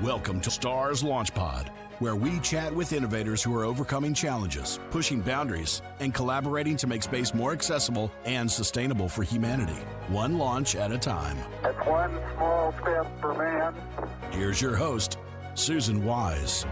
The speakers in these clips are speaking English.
Welcome to Stars Launch Pod, where we chat with innovators who are overcoming challenges, pushing boundaries, and collaborating to make space more accessible and sustainable for humanity, one launch at a time. It's one small step for man. Here's your host, Susan Wise.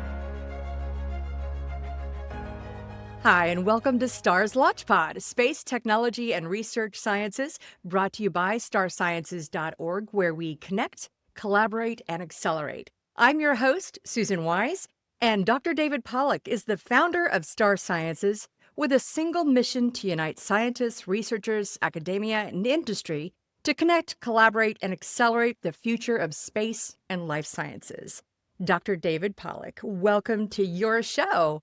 Hi, and welcome to STARS LaunchPod, Space Technology and Research Sciences, brought to you by starsciences.org, where we connect, collaborate, and accelerate. I'm your host, Susan Wise, and Dr. David Pollock is the founder of Star Sciences with a single mission to unite scientists, researchers, academia, and industry to connect, collaborate, and accelerate the future of space and life sciences. Dr. David Pollock, welcome to your show.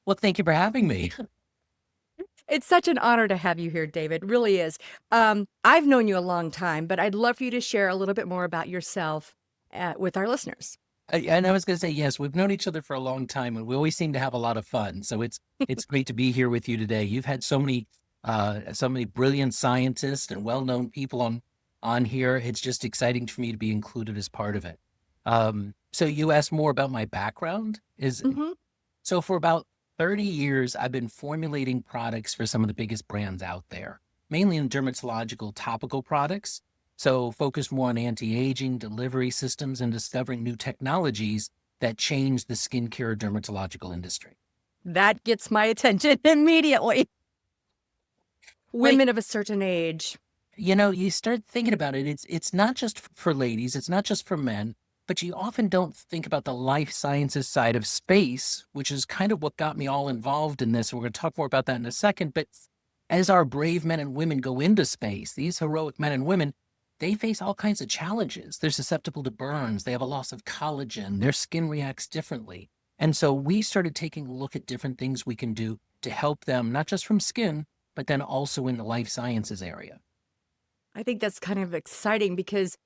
Well, thank you for having me. It's such an honor to have you here, David. It really is. I've known you a long time, but I'd love for you to share a little bit more about yourself with our listeners. And I was going to say, yes, we've known each other for a long time, and we always seem to have a lot of fun. So it's great to be here with you today. You've had so many brilliant scientists and well-known people on here. It's just exciting for me to be included as part of it. So you asked more about my background. So for about 30 years, I've been formulating products for some of the biggest brands out there, mainly in dermatological topical products. So focused more on anti-aging, delivery systems, and discovering new technologies that change the skincare dermatological industry. That gets my attention immediately. Women of a certain age. You know, you start thinking about it. It's not just for ladies. It's not just for men. But you often don't think about the life sciences side of space, which is kind of what got me all involved in this. We're going to talk more about that in a second. But as our brave men and women go into space, these heroic men and women, they face all kinds of challenges. They're susceptible to burns. They have a loss of collagen. Their skin reacts differently. And so we started taking a look at different things we can do to help them, not just from skin, but then also in the life sciences area. I think that's kind of exciting because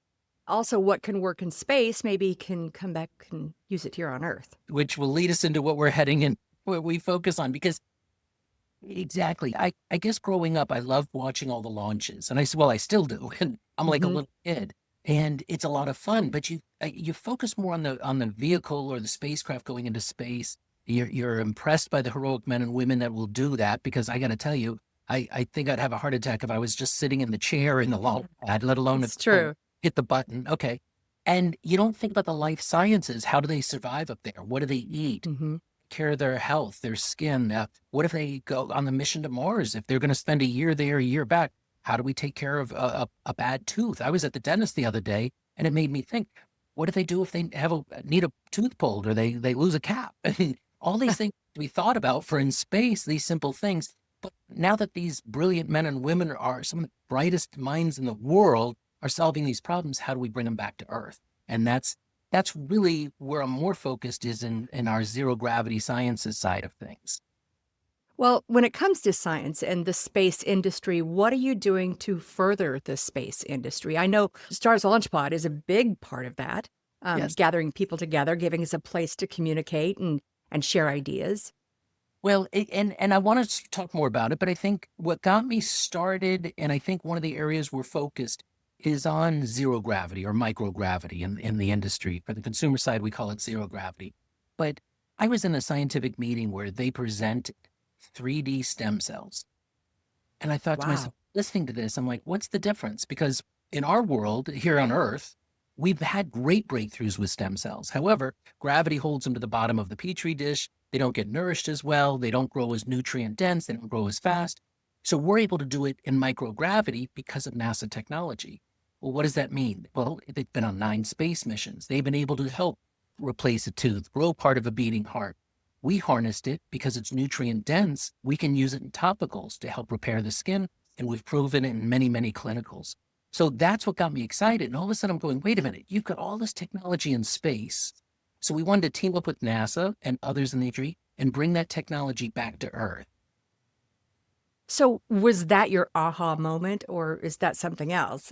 also what can work in space maybe can come back and use it here on Earth. Which will lead us into what we're heading in, what we focus on, because exactly. I guess growing up, I loved watching all the launches, and I still do. And I'm like a little kid, and it's a lot of fun. But you focus more on the vehicle or the spacecraft going into space. You're impressed by the heroic men and women that will do that. Because I got to tell you, I think I'd have a heart attack if I was just sitting in the chair in the launch pad, let alone It's true. Hit the button. Okay, and you don't think about the life sciences. How do they survive up there? What do they eat? Care of their health, their skin. What if they go on the mission to Mars? If they're going to spend a year there, a year back, how do we take care of a bad tooth? I was at the dentist the other day, and it made me think, what do they do if they need a tooth pulled or they lose a cap? And all these things we thought about for in space, these simple things. But now that these brilliant men and women are some of the brightest minds in the world are solving these problems, how do we bring them back to Earth? And that's really where I'm more focused is in our zero gravity sciences side of things. Well, when it comes to science and the space industry, what are you doing to further the space industry? I know Stars LaunchPod is a big part of that, Yes. gathering people together, giving us a place to communicate and share ideas. Well, and I want to talk more about it, but I think what got me started, and I think one of the areas we're focused is on zero gravity or microgravity in the industry. For the consumer side, we call it zero gravity. But I was in a scientific meeting where they presented 3D stem cells. And I thought to myself, listening to this, I'm like, what's the difference? Because in our world, here on Earth, we've had great breakthroughs with stem cells. However, gravity holds them to the bottom of the petri dish. They don't get nourished as well. They don't grow as nutrient dense. They don't grow as fast. So we're able to do it in microgravity because of NASA technology. Well, what does that mean? Well, they've been on 9 space missions. They've been able to help replace a tooth, grow part of a beating heart. We harnessed it because it's nutrient dense. We can use it in topicals to help repair the skin, and we've proven it in many, many clinicals. So that's what got me excited. And all of a sudden I'm going, wait a minute, you've got all this technology in space. So we wanted to team up with NASA and others in the industry and bring that technology back to Earth. So was that your aha moment, or is that something else?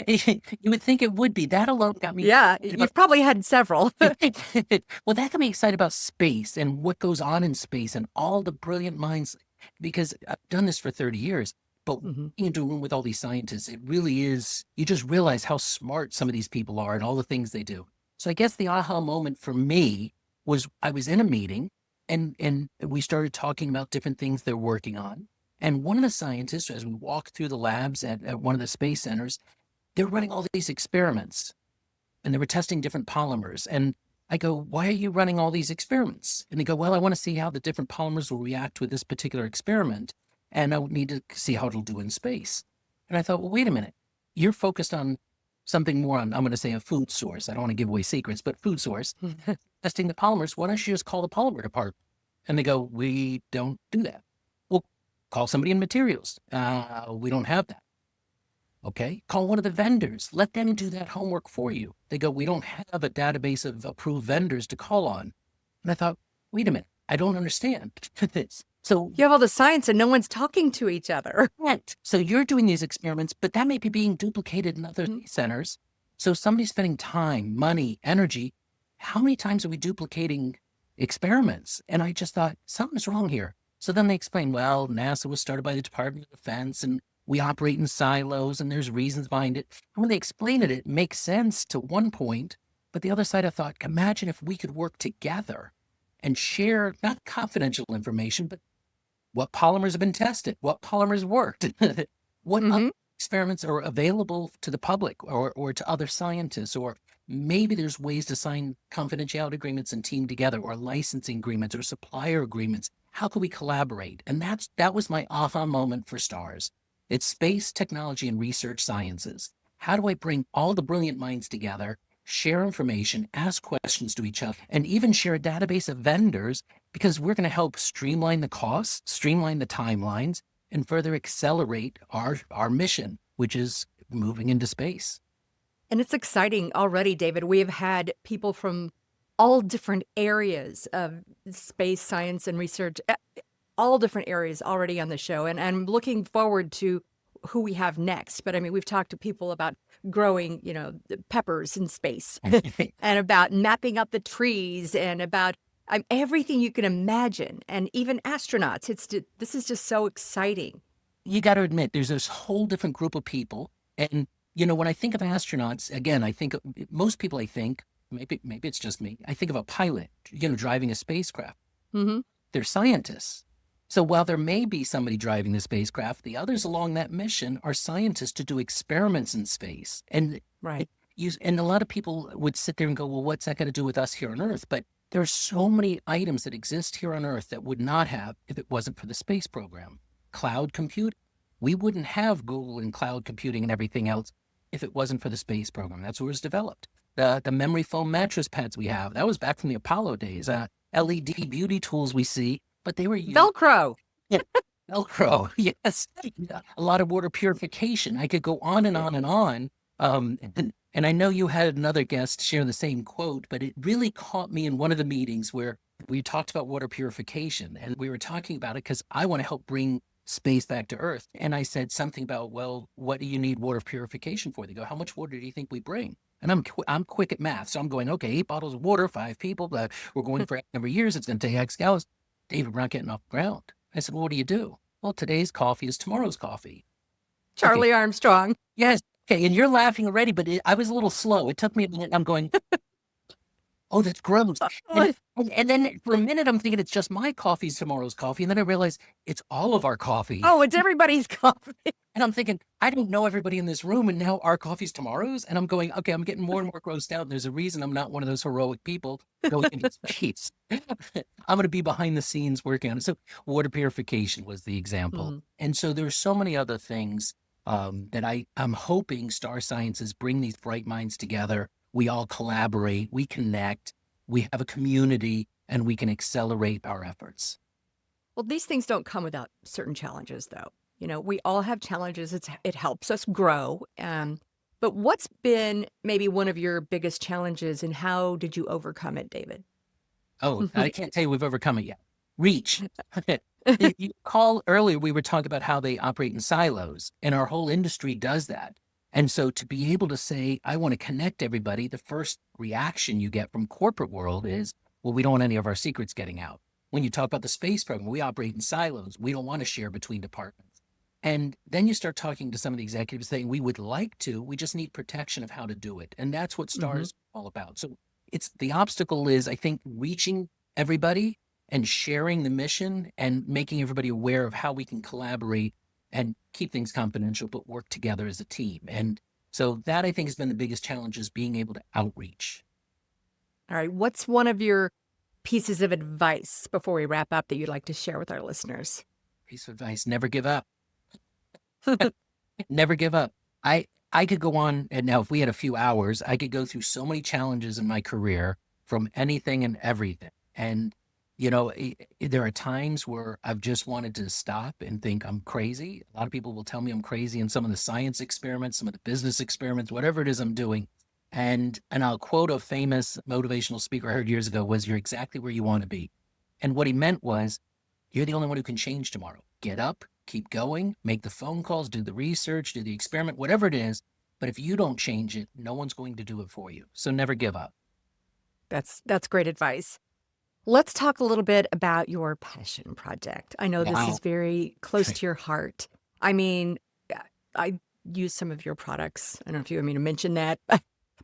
You would think it would be. That alone got me. Yeah, you've probably had several. Well, that got me excited about space and what goes on in space and all the brilliant minds, because I've done this for 30 years. But into a room with all these scientists, it really is, you just realize how smart some of these people are and all the things they do. So I guess the aha moment for me was I was in a meeting and we started talking about different things they're working on. And one of the scientists, as we walked through the labs at one of the space centers, they're running all these experiments and they were testing different polymers. And I go, why are you running all these experiments? And they go, well, I want to see how the different polymers will react with this particular experiment. And I would need to see how it'll do in space. And I thought, well, wait a minute. You're focused on something more on, I'm going to say a food source. I don't want to give away secrets, but food source, testing the polymers. Why don't you just call the polymer department? And they go, we don't do that. Well, call somebody in materials. We don't have that. Okay, call one of the vendors. Let them do that homework for you. They go, we don't have a database of approved vendors to call on. And I thought, wait a minute, I don't understand this. So You have all the science and no one's talking to each other. right. So you're doing these experiments, but that may be being duplicated in other centers. So somebody's spending time, money, energy. How many times are we duplicating experiments? And I just thought, something's wrong here. So then they explained, well, NASA was started by the Department of Defense and we operate in silos and there's reasons behind it. And when they explain it, it makes sense to one point. But the other side, I thought, imagine if we could work together and share not confidential information, but what polymers have been tested, what polymers worked, what other experiments are available to the public or to other scientists, or maybe there's ways to sign confidentiality agreements and team together, or licensing agreements or supplier agreements. How can we collaborate? And that was my aha moment for STARS. It's space, technology, and research sciences. How do I bring all the brilliant minds together, share information, ask questions to each other, and even share a database of vendors, because we're going to help streamline the costs, streamline the timelines, and further accelerate our mission, which is moving into space. And it's exciting already, David. We have had people from all different areas of space science and research, all different areas already on the show. And I'm looking forward to who we have next. But I mean, we've talked to people about growing, peppers in space and about mapping out the trees and about everything you can imagine, and even astronauts. This is just so exciting. You got to admit, there's this whole different group of people. And, when I think of astronauts, again, I think most people, maybe it's just me, I think of a pilot, driving a spacecraft. Mm-hmm. They're scientists. So while there may be somebody driving the spacecraft, the others along that mission are scientists to do experiments in space. And right. And a lot of people would sit there and go, well, what's that got to do with us here on Earth? But there are so many items that exist here on Earth that would not have if it wasn't for the space program. Cloud computing. We wouldn't have Google and cloud computing and everything else if it wasn't for the space program. That's where it was developed. The memory foam mattress pads we have, that was back from the Apollo days. LED beauty tools we see, but they were used. Velcro. Yeah, Velcro, yes. A lot of water purification. I could go on and on and on. And I know you had another guest share the same quote, but it really caught me in one of the meetings where we talked about water purification, and we were talking about it because I want to help bring space back to Earth. And I said something about, well, what do you need water purification for? They go, how much water do you think we bring? And I'm quick at math. So I'm going, okay, 8 bottles of water, 5 people, we're going for X number of years. It's going to take X gallons. David, we're not getting off the ground. I said, well, what do you do? Well, today's coffee is tomorrow's coffee. Charlie Armstrong. Yes. Okay. And you're laughing already, but I was a little slow. It took me a minute. I'm going, oh, that's gross. And then for a minute, I'm thinking it's just my coffee's tomorrow's coffee. And then I realized it's all of our coffee. Oh, it's everybody's coffee. And I'm thinking, I don't know everybody in this room, and now our coffee's tomorrow's. And I'm going, okay, I'm getting more and more grossed out. There's a reason I'm not one of those heroic people going into space. I'm going to be behind the scenes working on it. So water purification was the example. Mm-hmm. And so there's so many other things that I'm hoping Star Sciences bring these bright minds together. We all collaborate, we connect, we have a community, and we can accelerate our efforts. Well, these things don't come without certain challenges, though. We all have challenges. It helps us grow. But what's been maybe one of your biggest challenges, and how did you overcome it, David? Oh, I can't tell you we've overcome it yet. Reach. If you recall earlier, we were talking about how they operate in silos, and our whole industry does that. And so to be able to say, I want to connect everybody, the first reaction you get from corporate world is, well, we don't want any of our secrets getting out. When you talk about the space program, we operate in silos. We don't want to share between departments. And then you start talking to some of the executives saying, we would like to, we just need protection of how to do it. And that's what STARS is all about. So it's the obstacle is, I think, reaching everybody and sharing the mission and making everybody aware of how we can collaborate and keep things confidential, but work together as a team. And so that, I think, has been the biggest challenge, is being able to outreach. All right. What's one of your pieces of advice before we wrap up that you'd like to share with our listeners? Piece of advice: never give up. Never give up. I could go on, and now if we had a few hours, I could go through so many challenges in my career from anything and everything. And, there are times where I've just wanted to stop and think I'm crazy. A lot of people will tell me I'm crazy in some of the science experiments, some of the business experiments, whatever it is I'm doing. And I'll quote a famous motivational speaker I heard years ago was, "You're exactly where you want to be." And what he meant was, you're the only one who can change tomorrow. Get up, keep going, make the phone calls, do the research, do the experiment, whatever it is. But if you don't change it, no one's going to do it for you. So never give up. That's great advice. Let's talk a little bit about your passion project. I know this Wow. is very close to your heart. I mean, I use some of your products. I don't know if you want me to mention that,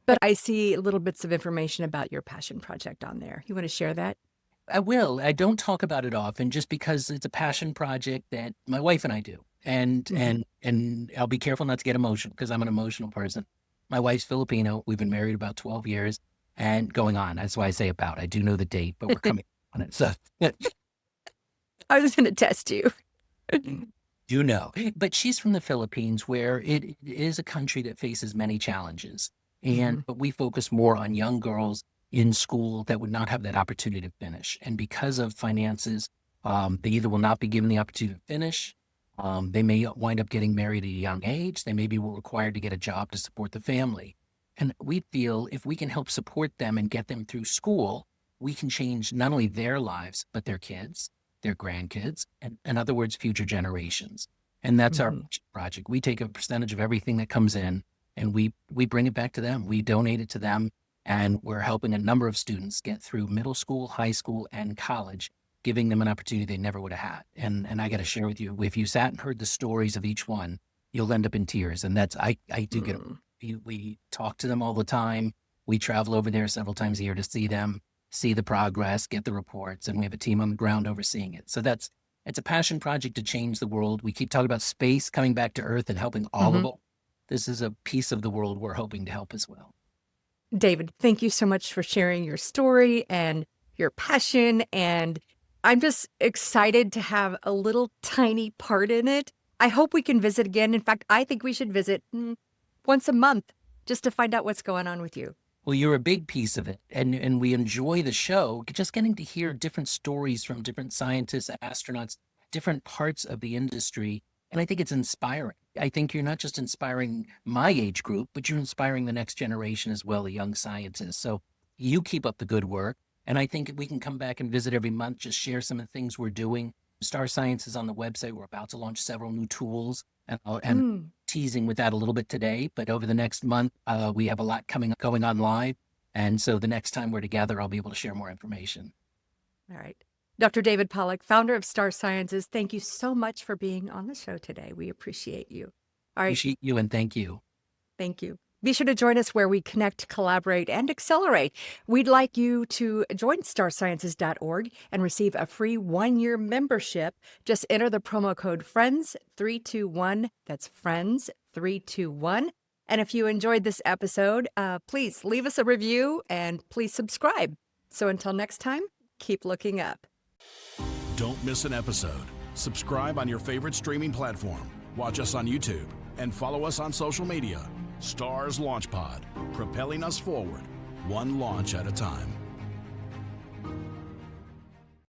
but I see little bits of information about your passion project on there. You want to share that? I will. I don't talk about it often, just because it's a passion project that my wife and I do. And Mhm. and I'll be careful not to get emotional, because I'm an emotional person. My wife's Filipino. We've been married about 12 years and going on. That's why I say about. I do know the date, but we're coming on it. So I was going to test you. do know. But she's from the Philippines, where it is a country that faces many challenges. Mhm. But we focus more on young girls in school that would not have that opportunity to finish. And because of finances, they either will not be given the opportunity to finish. They may wind up getting married at a young age. They may be required to get a job to support the family. And we feel if we can help support them and get them through school, we can change not only their lives, but their kids, their grandkids, and in other words, future generations. And that's our Mhm. project. We take a percentage of everything that comes in, and we bring it back to them. We donate it to them, and we're helping a number of students get through middle school, high school, and college, giving them an opportunity they never would have had. And I got to share with you, if you sat and heard the stories of each one, you'll end up in tears. And that's, I do get, Mm. we talk to them all the time. We travel over there several times a year to see them, see the progress, get the reports, and we have a team on the ground overseeing it. So it's a passion project to change the world. We keep talking about space coming back to Earth and helping all of Mhm. it. This is a piece of the world we're hoping to help as well. David, thank you so much for sharing your story and your passion. And I'm just excited to have a little tiny part in it. I hope we can visit again. In fact, I think we should visit once a month just to find out what's going on with you. Well, you're a big piece of it, and we enjoy the show. Just getting to hear different stories from different scientists, astronauts, different parts of the industry, and I think it's inspiring. I think you're not just inspiring my age group, but you're inspiring the next generation as well, the young scientists. So you keep up the good work, and I think we can come back and visit every month, just share some of the things we're doing. Star Science is on the website. We're about to launch several new tools, and Mm. teasing with that a little bit today, but over the next month, we have a lot going on live. And so the next time we're together, I'll be able to share more information. All right. Dr. David Pollock, founder of Star Sciences, thank you so much for being on the show today. We appreciate you. All right. Appreciate you, and thank you. Thank you. Be sure to join us where we connect, collaborate, and accelerate. We'd like you to join starsciences.org and receive a free 1-year membership. Just enter the promo code FRIENDS321. That's FRIENDS321. And if you enjoyed this episode, please leave us a review and please subscribe. So until next time, keep looking up. Don't miss an episode. Subscribe on your favorite streaming platform. Watch us on YouTube and follow us on social media. Stars Launch Pod, propelling us forward, one launch at a time.